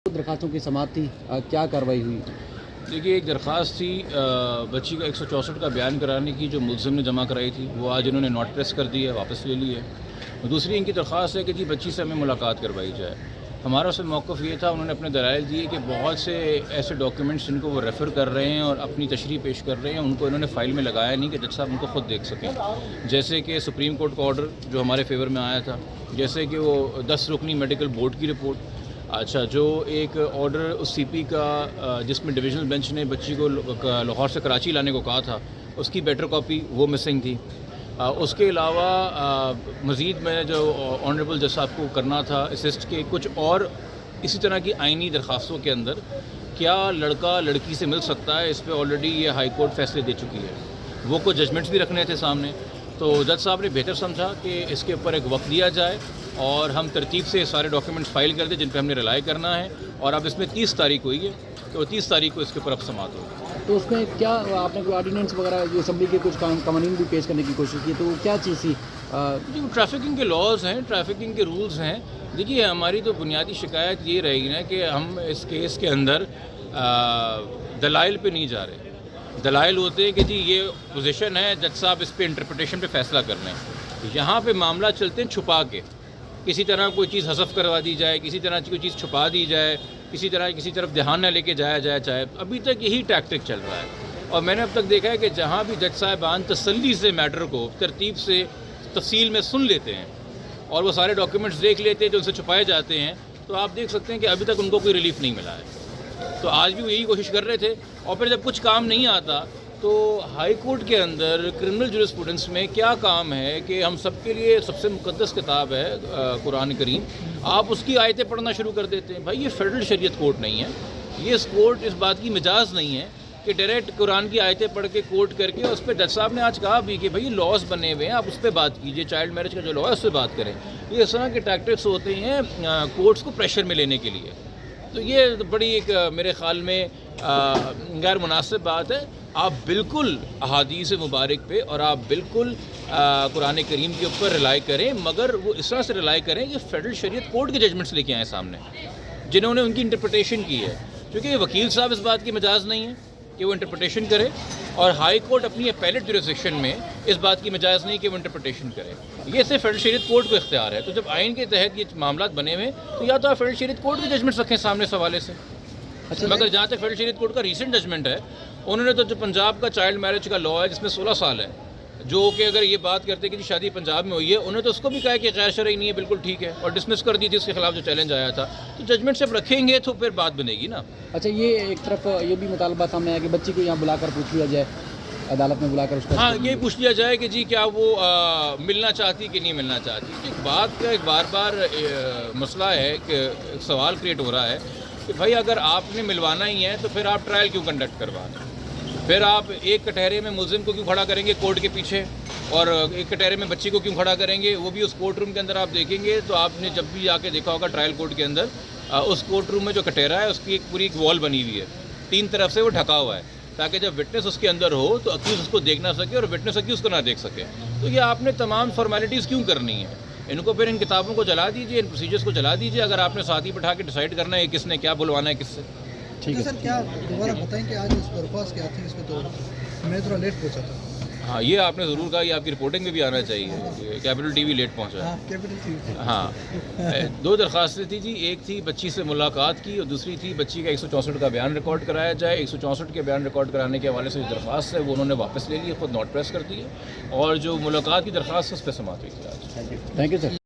درخواستوں کی سماعت تھی، کیا کارروائی ہوئی؟ دیکھیے، ایک درخواست تھی بچی کا 164 کا بیان کرانے کی جو ملزم نے جمع کرائی تھی، وہ آج انہوں نے نوٹ پریس کر دی ہے، واپس لے لی ہے۔ دوسری ان کی درخواست ہے کہ جی بچی سے ہمیں ملاقات کروائی جائے۔ ہمارا اس میں موقف یہ تھا، انہوں نے اپنے دلائل دیے کہ بہت سے ایسے ڈاکیومنٹس جن کو وہ ریفر کر رہے ہیں اور اپنی تشریح پیش کر رہے ہیں، ان کو انہوں نے فائل میں لگایا نہیں کہ جج صاحب ان کو خود دیکھ سکیں، جیسے کہ سپریم کورٹ کا آرڈر جو ہمارے فیور میں آیا تھا، جیسے کہ وہ 10 رکنی میڈیکل بورڈ کی رپورٹ، اچھا جو ایک آرڈر اس سی پی کا جس میں ڈویژنل بینچ نے بچی کو لاہور سے کراچی لانے کو کہا تھا، اس کی بیٹر کاپی وہ مسنگ تھی۔ اس کے علاوہ مزید میں جو آنریبل جج صاحب کو کرنا تھا اسسٹ کے کچھ اور اسی طرح کی آئینی درخواستوں کے اندر کیا لڑکا لڑکی سے مل سکتا ہے، اس پہ آلریڈی یہ ہائی کورٹ فیصلے دے چکی ہے، وہ کچھ ججمنٹس بھی رکھنے تھے سامنے، تو جج صاحب نے بہتر سمجھا کہ اس کے اوپر ایک وقت دیا جائے اور ہم ترتیب سے سارے ڈاکیومنٹس فائل کر دیں جن پہ ہم نے رلائی کرنا ہے، اور اب اس میں 30 تاریخ ہوئی ہے تو 30 تاریخ کو اس کے اوپر اب سماعت ہوگی۔ تو اس میں کیا آپ نے کوئی آرڈیننس وغیرہ جو اسمبلی کے کچھ قوانین بھی پیش کرنے کی کوشش کی، تو وہ کیا چیز تھی؟ جو ٹریفکنگ کے لاز ہیں، ٹریفکنگ کے رولز ہیں، دیکھیے ہماری تو بنیادی شکایت یہ رہی نا کہ ہم اس کیس کے اندر دلائل پہ نہیں جا رہے۔ دلائل ہوتے ہیں کہ جی یہ پوزیشن ہے، جج صاحب اس پہ انٹرپریٹیشن پہ فیصلہ کرنا ہے۔ یہاں پہ معاملہ چلتے ہیں چھپا کے، کسی طرح کوئی چیز حذف کروا دی جائے، کسی طرح کوئی چیز چھپا دی جائے، کسی طرح کسی طرف دھیان نہ لے کے جایا جائے، چاہے ابھی تک یہی ٹیکٹک چل رہا ہے۔ اور میں نے اب تک دیکھا ہے کہ جہاں بھی جج صاحبان تسلی سے میٹر کو ترتیب سے تفصیل میں سن لیتے ہیں اور وہ سارے ڈاکیومنٹس دیکھ لیتے ہیں جو ان سے چھپائے جاتے ہیں، تو آپ دیکھ سکتے ہیں کہ ابھی تک ان کو کوئی ریلیف نہیں ملا ہے۔ تو آج بھی وہ یہی کوشش کر رہے تھے، اور پھر جب کچھ کام نہیں آتا تو ہائی کورٹ کے اندر کرمنل جورسپروڈنس میں کیا کام ہے کہ ہم سب کے لیے سب سے مقدس کتاب ہے قرآن کریم، آپ اس کی آیتیں پڑھنا شروع کر دیتے ہیں۔ بھائی یہ فیڈرل شریعت کورٹ نہیں ہے، یہ اس کورٹ اس بات کی مجاز نہیں ہے کہ ڈائریکٹ قرآن کی آیتیں پڑھ کے کوٹ کر کے اس پہ جج صاحب نے آج کہا بھی کہ بھائی لاز بنے ہوئے ہیں، آپ اس پہ بات کیجئے، چائلڈ میرج کا جو لا ہے اس پہ بات کریں۔ یہ اس طرح کے ٹیکٹکس ہوتے ہیں کورٹس کو پریشر میں لینے کے لیے، تو یہ بڑی ایک میرے خیال میں غیر مناسب بات ہے۔ آپ بالکل احادیث مبارک پہ اور آپ بالکل قرآن کریم کے اوپر رلائی کریں، مگر وہ اس طرح سے رلائی کریں کہ فیڈرل شریعت کورٹ کے ججمنٹس لے کے آئیں سامنے، جنہوں نے ان کی انٹرپریٹیشن کی ہے، کیونکہ وکیل صاحب اس بات کی مجاز نہیں ہے کہ وہ انٹرپریٹیشن کرے، اور ہائی کورٹ اپنی اپیلیٹ جورسڈکشن میں اس بات کی مجاز نہیں کہ وہ انٹرپریٹیشن کرے، یہ صرف فیڈرل شریعت کورٹ کو اختیار ہے۔ تو جب آئین کے تحت یہ معاملات بنے ہوئے تو یا تو آپ فیڈرل شریعت کورٹ کے ججمنٹس رکھیں سامنے اس حوالے سے۔ مگر جہاں تک فیڈرل شریعت کورٹ کا ریسنٹ ججمنٹ ہے، انہوں نے تو جو پنجاب کا چائلڈ میرج کا لا ہے جس میں 16 سال ہے، جو کہ اگر یہ بات کرتے کہ شادی پنجاب میں ہوئی ہے، انہوں نے تو اس کو بھی کہا کہ غیر شرعی نہیں ہے، بالکل ٹھیک ہے، اور ڈسمس کر دی تھی اس کے خلاف جو چیلنج آیا تھا۔ تو ججمنٹ جب رکھیں گے تو پھر بات بنے گی نا۔ اچھا، یہ ایک طرف یہ بھی مطالبہ سامنے آیا کہ بچی کو یہاں بلا کر پوچھ لیا جائے، عدالت میں بلا کر اس کا یہ پوچھ لیا جائے کہ جی کیا وہ ملنا چاہتی کہ نہیں ملنا چاہتی۔ ایک بات کا ایک بار بار مسئلہ ہے کہ ایک سوال کریٹ ہو رہا ہے کہ بھائی اگر آپ نے ملوانا ہی ہے تو پھر آپ ٹرائل کیوں کنڈکٹ کروا رہے ہیں؟ پھر آپ ایک کٹہرے میں ملزم کو کیوں کھڑا کریں گے کورٹ کے پیچھے، اور ایک کٹہرے میں بچی کو کیوں کھڑا کریں گے، وہ بھی اس کورٹ روم کے اندر آپ دیکھیں گے تو آپ نے جب بھی آ کے دیکھا ہوگا ٹرائل کورٹ کے اندر، اس کورٹ روم میں جو کٹہرا ہے اس کی ایک پوری ایک وال بنی ہوئی ہے، 3 طرف سے وہ ڈھکا ہوا ہے تاکہ جب وٹنس اس کے اندر ہو تو اکیوز اس کو دیکھ نہ سکے اور وٹنس اکیوز کو نہ دیکھ سکے۔ تو یہ آپ نے تمام فارمیلٹیز کیوں کرنی ہے؟ ان کو پھر ان کتابوں کو جلا دیجیے، ان پروسیجرز کو جلا دیجیے، اگر آپ نے ساتھ ہی بٹھا کے ڈیسائیڈ کرنا ہے کس نے کیا بلوانا ہے کس سے۔ ٹھیک ہے سر، کیا دوبارہ بتائیں کہ آج اس درخواست کیا تھی؟ اس میں تو میں تھوڑا لیٹ پہنچا تھا۔ ہاں، یہ آپ نے ضرور کہا، یہ آپ کی رپورٹنگ میں بھی آنا چاہیے، کیپٹل ٹی وی لیٹ پہنچا۔ ہاں، کیپٹل ٹی وی۔ ہاں، 2 درخواستیں تھیں جی، ایک تھی بچی سے ملاقات کی اور دوسری تھی بچی کا 164 کا بیان ریکارڈ کرایا جائے۔ 164 کے بیان ریکارڈ کرانے کے حوالے سے جو درخواست ہے وہ انہوں نے واپس لے لی ہے، خود نوٹ پریس کر دی ہے، اور جو ملاقات کی درخواست ہے اس پہ سماعت ہوئی تھی آج۔ Thank you sir.